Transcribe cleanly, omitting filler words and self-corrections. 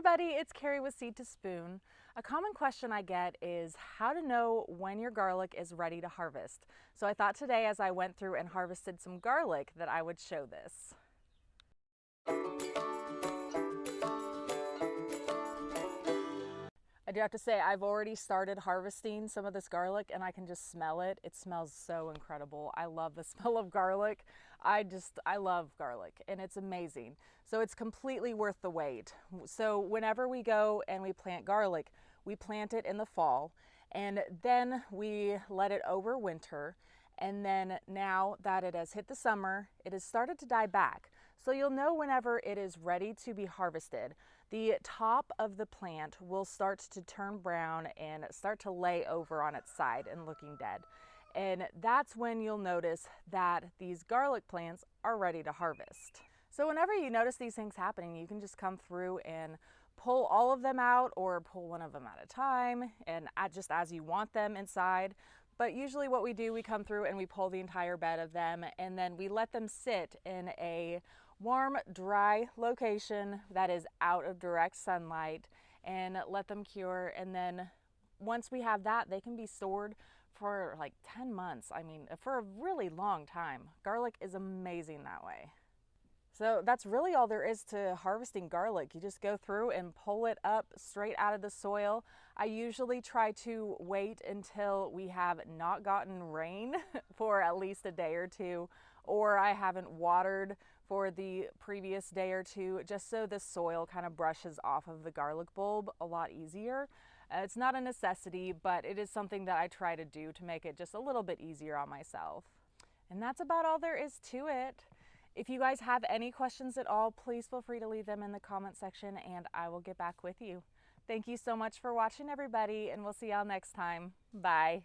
everybody, it's Carrie with Seed to Spoon. A common question I get is how to know when your garlic is ready to harvest. So I thought today as I went through and harvested some garlic that I would show this. I do have to say I've already started harvesting some of this garlic and I can just smell it. It smells so incredible. I love the smell of garlic. I love garlic and it's amazing. So it's completely worth the wait. So whenever we go and we plant garlic, we plant it in the fall and then we let it overwinter. And then now that it has hit the summer, it has started to die back. So you'll know whenever it is ready to be harvested. The top of the plant will start to turn brown and start to lay over on its side and looking dead. And that's when you'll notice that these garlic plants are ready to harvest. So whenever you notice these things happening, you can just come through and pull all of them out or pull one of them at a time and just as you want them inside. But usually what we do, we come through and we pull the entire bed of them and then we let them sit in a warm, dry location that is out of direct sunlight and let them cure. And then once we have that, they can be stored for like 10 months. I mean, for a really long time. Garlic is amazing that way. So that's really all there is to harvesting garlic. You just go through and pull it up straight out of the soil. I usually try to wait until we have not gotten rain for at least a day or two, or I haven't watered for the previous day or two, just so the soil kind of brushes off of the garlic bulb a lot easier. It's not a necessity, but it is something that I try to do to make it just a little bit easier on myself. And that's about all there is to it. If you guys have any questions at all, please feel free to leave them in the comment section and I will get back with you. Thank you so much for watching, everybody, and we'll see y'all next time. Bye.